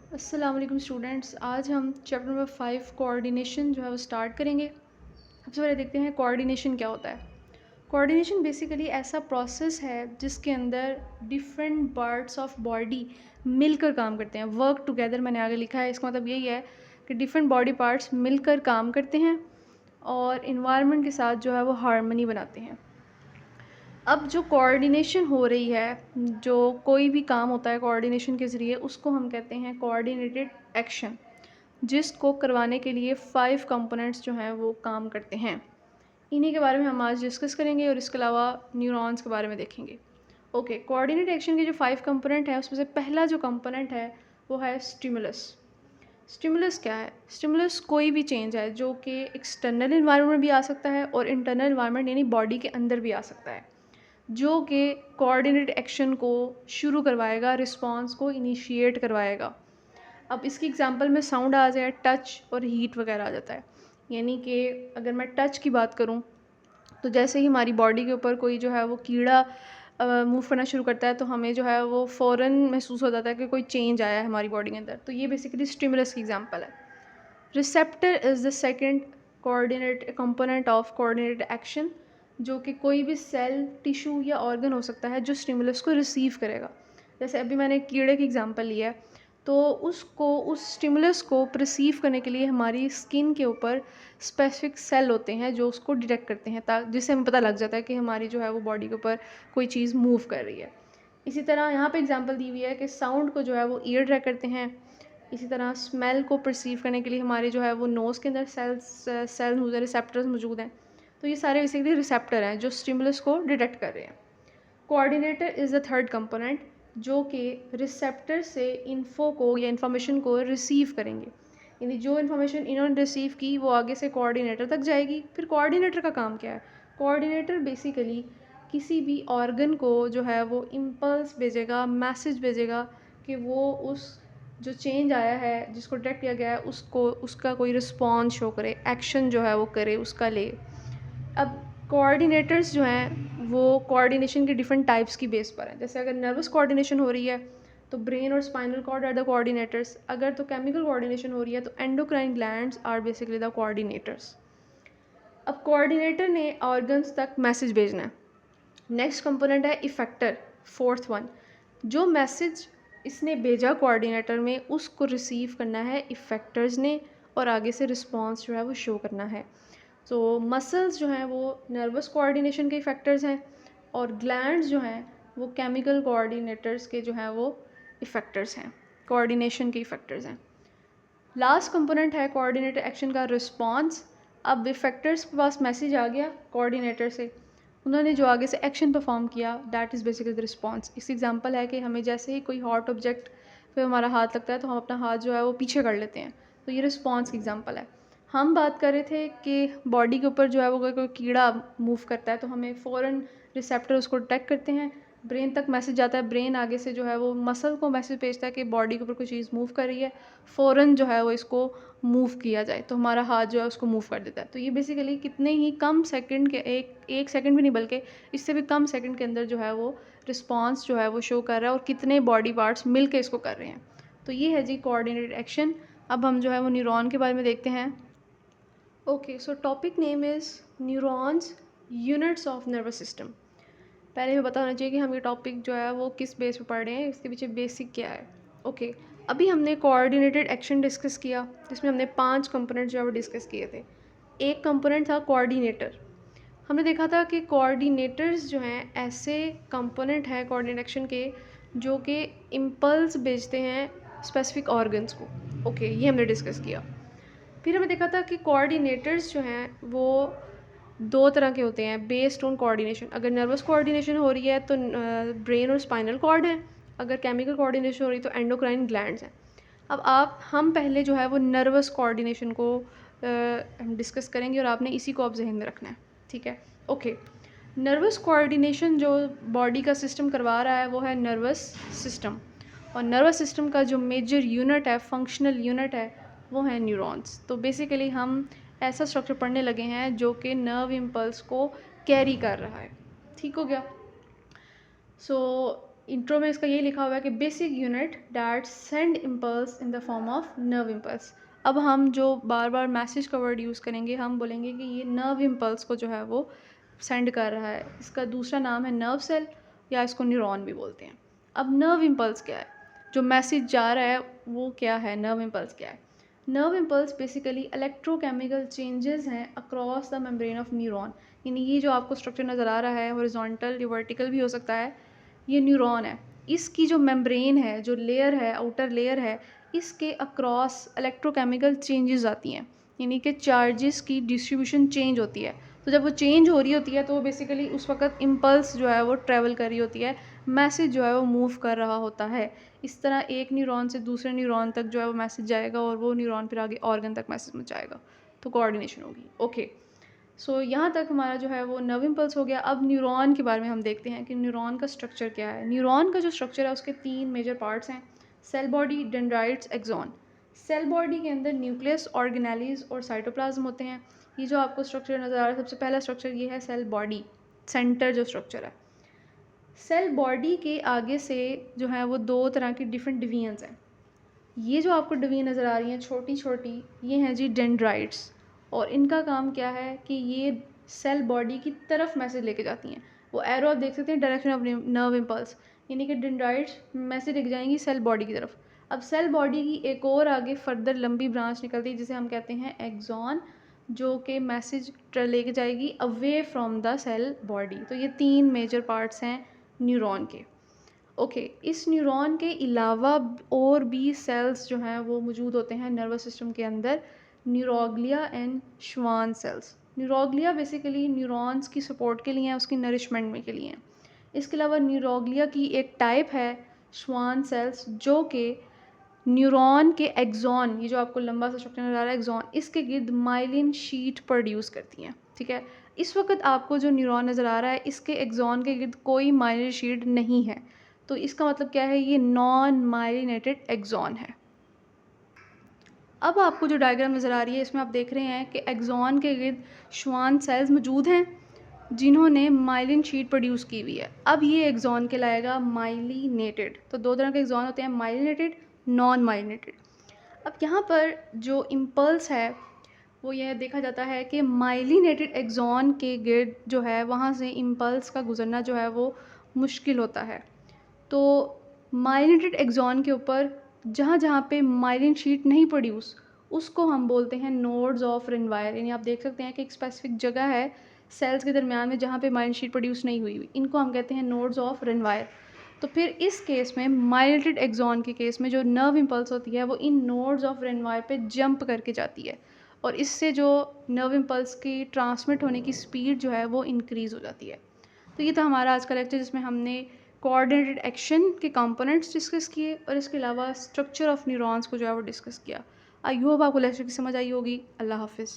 अस्सलाम वालेकुम स्टूडेंट्स। आज हम चैप्टर नंबर 5 कोऑर्डिनेशन जो है वो स्टार्ट करेंगे। सबसे पहले देखते हैं कोऑर्डिनेशन क्या होता है। कोऑर्डिनेशन बेसिकली ऐसा प्रोसेस है जिसके अंदर डिफरेंट पार्ट्स ऑफ बॉडी मिलकर काम करते हैं। वर्क टुगेदर मैंने आगे लिखा है, इसका मतलब यही है कि डिफरेंट बॉडी पार्ट्स मिलकर काम करते हैं और इन्वायरमेंट के साथ जो है वो हार्मनी बनाते हैं। अब जो कोऑर्डिनेशन हो रही है, जो कोई भी काम होता है कोऑर्डिनेशन के ज़रिए, उसको हम कहते हैं कोऑर्डिनेटेड एक्शन, जिसको करवाने के लिए 5 कंपोनेंट्स जो हैं वो काम करते हैं। इन्हीं के बारे में हम आज डिस्कस करेंगे और इसके अलावा न्यूरॉन्स के बारे में देखेंगे। ओके, कोऑर्डिनेट एक्शन के जो 5 कंपोनेंट हैं उसमें से पहला जो कंपोनेंट है वो है स्टिमुलस। स्टिमुलस क्या है? स्टिमुलस कोई भी चेंज है जो कि एक्सटर्नल इन्वायरमेंट में भी आ सकता है और इंटरनल इन्वायरमेंट यानी बॉडी के अंदर भी आ सकता है, जो कि कोऑर्डिनेट एक्शन को शुरू करवाएगा, रिस्पॉन्स को इनिशिएट करवाएगा। अब इसकी एग्जांपल में साउंड आ जाए, टच और हीट वगैरह आ जाता है। यानी कि अगर मैं टच की बात करूं तो जैसे ही हमारी बॉडी के ऊपर कोई जो है वो कीड़ा मूव करना शुरू करता है तो हमें जो है वो फ़ौरन महसूस हो जाता है कि कोई चेंज आया है हमारी बॉडी के अंदर। तो ये बेसिकली स्टिमुलस की एग्जांपल है। Receptor is the second coordinate component of coordinated action, जो कि कोई भी सेल, टिश्यू या ऑर्गन हो सकता है जो स्टिमुलस को रिसीव करेगा। जैसे अभी मैंने कीड़े की एग्जांपल लिया है, तो उसको, उस स्टिमुलस को परसीव करने के लिए हमारी स्किन के ऊपर स्पेसिफिक सेल होते हैं जो उसको डिटेक्ट करते हैं, जिससे हमें पता लग जाता है कि हमारी जो है वो बॉडी के ऊपर कोई चीज़ मूव कर रही है। इसी तरह यहाँ पे एग्जांपल दी हुई है कि साउंड को जो है वो ईयर ट्रैक करते हैं। इसी तरह स्मेल को परसीव करने के लिए हमारे जो है वो नोज़ के अंदर सेल रिसेप्टर्स मौजूद हैं। तो ये सारे बेसिकली रिसेप्टर हैं जो स्टिमुलस को डिटेक्ट कर रहे हैं। Coordinator is the third component, जो कि रिसेप्टर से इन्फो को या इन्फॉर्मेशन को रिसीव करेंगे। यानी जो इन्फॉर्मेशन इन्होंने रिसीव की वो आगे से कोऑर्डिनेटर तक जाएगी। फिर कोऑर्डिनेटर का काम क्या है? कोऑर्डिनेटर बेसिकली किसी भी ऑर्गन को जो है वो इम्पल्स भेजेगा, मैसेज भेजेगा कि वो उस जो चेंज आया है, जिसको डिटेक्ट किया गया है, उसको, उसका कोई रिस्पॉन्स शो करे, एक्शन जो है वो करे, उसका ले। अब कोऑर्डिनेटर्स जो हैं वो कोऑर्डिनेशन के डिफरेंट टाइप्स की बेस पर हैं। जैसे अगर नर्वस कोऑर्डिनेशन हो रही है तो ब्रेन और spinal cord are the coordinators. अगर तो केमिकल कोऑर्डिनेशन हो रही है तो endocrine glands are basically the coordinators. अब कोऑर्डिनेटर ने ऑर्गन्स तक मैसेज भेजना है। नेक्स्ट कंपोनेंट है इफेक्टर, फोर्थ वन। जो मैसेज इसने भेजा कोऑर्डिनेटर में, उसको रिसीव करना है इफेक्टर्स ने और आगे से रिस्पॉन्स जो है वो शो करना है। तो मसल्स जो हैं वो नर्वस कोऑर्डिनेशन के इफेक्टर्स हैं और ग्लैंड्स जो हैं वो केमिकल कोऑर्डिनेटर्स के जो हैं वो इफेक्टर्स हैं, कोऑर्डिनेशन के इफेक्टर्स हैं। लास्ट कंपोनेंट है कोऑर्डिनेटर एक्शन का रिस्पॉन्स। अब इफेक्टर्स के पास मैसेज आ गया कोऑर्डिनेटर से, उन्होंने जो आगे से एक्शन परफॉर्म किया, that is basically the response. इस एग्जांपल है कि हमें जैसे ही कोई हॉट ऑब्जेक्ट पे हमारा हाथ लगता है तो हम अपना हाथ जो है वो पीछे कर लेते हैं। तो ये रिस्पॉन्स की एग्जांपल है। हम बात कर रहे थे कि बॉडी के ऊपर जो है वो अगर कोई कीड़ा मूव करता है तो हमें फ़ौरन रिसेप्टर उसको डिटेक्ट करते हैं, ब्रेन तक मैसेज जाता है, ब्रेन आगे से जो है वो मसल को मैसेज भेजता है कि बॉडी के ऊपर कोई चीज़ मूव कर रही है, फ़ौरन जो है वो इसको मूव किया जाए, तो हमारा हाथ जो है उसको मूव कर देता है। तो ये बेसिकली कितने ही कम सेकंड के, एक सेकंड भी नहीं बल्कि इससे भी कम सेकंड के अंदर जो है वो रिस्पॉन्स जो है वो शो कर रहा है और कितने बॉडी पार्ट्स मिल के इसको कर रहे हैं। तो ये है जी कोऑर्डिनेटेड एक्शन। अब हम जो है वो न्यूरॉन के बारे में देखते हैं। Okay, so topic name is neurons, units of nervous system. पहले हमें पता होना चाहिए कि हम ये टॉपिक जो है वो किस बेस पे पढ़ रहे हैं, इसके पीछे बेसिक क्या है। ओके, अभी हमने कोऑर्डिनेटेड एक्शन डिस्कस किया जिसमें हमने 5 कंपोनेंट जो है वो डिस्कस किए थे। एक कंपोनेंट था कोऑर्डिनेटर। हमने देखा था कि कोऑर्डिनेटर्स जो हैं ऐसे कंपोनेंट हैं कोऑर्डिनेट एक्शन के जो कि इम्पल्स भेजते हैं स्पेसिफिक ऑर्गन्स को। ओके, ये हमने डिस्कस किया। फिर हमें देखा था कि कोऑर्डिनेटर्स जो हैं वो 2 तरह के होते हैं बेस्ड ऑन कोऑर्डिनेशन। अगर नर्वस कोऑर्डिनेशन हो रही है तो ब्रेन और स्पाइनल कॉर्ड है, अगर केमिकल कोऑर्डिनेशन हो रही है तो एंडोक्राइन ग्लैंड्स हैं। अब हम पहले जो है वो नर्वस कोऑर्डिनेशन को हम डिस्कस करेंगे और आपने इसी को आप जहन में रखना है, ठीक है। ओके, नर्वस कोऑर्डिनेशन जो बॉडी का सिस्टम करवा रहा है वो है नर्वस सिस्टम, और नर्वस सिस्टम का जो मेजर यूनिट है, फंक्शनल यूनिट है, वो है न्यूरॉन्स। तो बेसिकली हम ऐसा स्ट्रक्चर पढ़ने लगे हैं जो कि नर्व इम्पल्स को कैरी कर रहा है। ठीक हो गया। सो इंट्रो में इसका यही लिखा हुआ है कि basic unit that send impulse in the form of nerve impulse. अब हम जो बार बार मैसेज का वर्ड यूज़ करेंगे, हम बोलेंगे कि ये नर्व इम्पल्स को जो है वो सेंड कर रहा है। इसका दूसरा नाम है नर्व सेल, या इसको न्यूरॉन भी बोलते हैं। अब नर्व इम्पल्स क्या है, जो मैसेज जा रहा है वो क्या है, नर्व इम्पल्स क्या है? Nerve impulse basically electrochemical changes हैं across the membrane of neuron. यानी ये जो आपको स्ट्रक्चर नज़र आ रहा है, हॉरिजॉन्टल या वर्टिकल भी हो सकता है, ये न्यूरॉन है। इसकी जो मेम्ब्रेन है, जो लेयर है, आउटर लेयर है, इसके अक्रॉस इलेक्ट्रोकेमिकल चेंजेस आती हैं, यानी कि चार्जेस की डिस्ट्रीब्यूशन चेंज होती है। तो जब वो चेंज हो रही होती है तो वो बेसिकली उस वक्त इम्पल्स जो है वो ट्रैवल कर रही होती है, मैसेज जो है वो मूव कर रहा होता है। इस तरह एक न्यूरॉन से दूसरे न्यूरॉन तक जो है वो मैसेज जाएगा और वो न्यूरॉन फिर आगे ऑर्गन तक मैसेज पहुँचाएगा, तो कोऑर्डिनेशन होगी। ओके, सो यहाँ तक हमारा जो है वो नर्व इम्पल्स हो गया। अब न्यूरॉन के बारे में हम देखते हैं कि न्यूरॉन का स्ट्रक्चर क्या है। न्यूरॉन का जो स्ट्रक्चर है उसके 3 मेजर पार्ट्स हैं, cell body, dendrites, axon. Cell body के अंदर न्यूक्लियस, ऑर्गेनेलीज और साइटोप्लाज्म होते हैं। ये जो आपको स्ट्रक्चर नज़र आ रहा है, सबसे पहला स्ट्रक्चर ये है सेल बॉडी, सेंटर जो स्ट्रक्चर है। सेल बॉडी के आगे से जो है वो 2 तरह की डिफरेंट डिवीजन्स हैं। ये जो आपको डिवीजन नज़र आ रही हैं छोटी छोटी, ये हैं जी डेंड्राइट्स, और इनका काम क्या है कि ये सेल बॉडी की तरफ मैसेज लेके जाती हैं। वो एरो आप देख सकते हैं, डायरेक्शन ऑफ नर्व इम्पल्स, यानी कि डेंड्राइट्स मैसेज लेके जाएंगी सेल बॉडी की तरफ। अब सेल बॉडी की एक और आगे फर्दर लंबी ब्रांच निकलती है जिसे हम कहते हैं एक्सॉन, जो कि मैसेज लेके जाएगी away from the cell body. तो ये 3 मेजर पार्ट्स हैं न्यूरॉन के। ओके, इस न्यूरॉन के अलावा और भी सेल्स जो हैं वो मौजूद होते हैं नर्वस सिस्टम के अंदर, neuroglia and Schwann cells. Neuroglia basically neurons की सपोर्ट के लिए हैं, उसकी नरिशमेंट में के लिए हैं। इसके अलावा न्यूरोग्लिया की एक टाइप है श्वान सेल्स, जो कि न्यूरॉन के एक्सॉन, ये जो आपको लंबा सा स्ट्रक्चर नजर आ रहा है एक्सॉन, इसके गिर्द माइलिन शीट प्रोड्यूस करती हैं। ठीक है, इस वक्त आपको जो न्यूरॉन नज़र आ रहा है इसके एक्सॉन के गिर्द कोई माइलिन शीट नहीं है, तो इसका मतलब क्या है, ये नॉन माइलिनेटेड एक्सॉन है। अब आपको जो डायग्राम नज़र आ रही है इसमें आप देख रहे हैं कि एक्सॉन के गिर्द श्वान सेल्स मौजूद हैं जिन्होंने माइलिन शीट प्रोड्यूस की हुई है। अब ये एक्सॉन कहलाएगा माइलिनेटेड। तो 2 तरह के एक्सॉन होते हैं, माइलिनेटेड, नॉन माइलिनेटेड। अब यहाँ पर जो इम्पल्स है वो यह देखा जाता है कि माइलिनेटेड एक्सॉन के गिर्द जो है वहाँ से इम्पल्स का गुजरना जो है वो मुश्किल होता है। तो माइलिनेटेड एक्सॉन के ऊपर जहाँ जहाँ पे माइलिन शीट नहीं प्रोड्यूस, उसको हम बोलते हैं नोड्स ऑफ रेनवायर। यानी आप देख सकते हैं कि एक स्पेसिफिक जगह है सेल्स के दरमियान में जहाँ पे माइलिन शीट प्रोड्यूस नहीं हुई हुई, इनको हम कहते हैं नोड्स ऑफ रेनवायर। तो फिर इस केस में माइलिनेटेड एक्सॉन के केस में जो नर्व इम्पल्स होती है वो इन नोड्स ऑफ रेनवायर पे जंप करके जाती है, और इससे जो नर्व इम्पल्स की ट्रांसमिट होने की स्पीड जो है वो इंक्रीज़ हो जाती है। तो ये था हमारा आज का लेक्चर जिसमें हमने कोऑर्डिनेटेड एक्शन के कंपोनेंट्स डिस्कस किए और इसके अलावा स्ट्रक्चर ऑफ न्यूरॉन्स को जो है वो डिस्कस किया। आई होप आपको लेक्चर की समझ आई होगी। अल्लाह हाफिज़।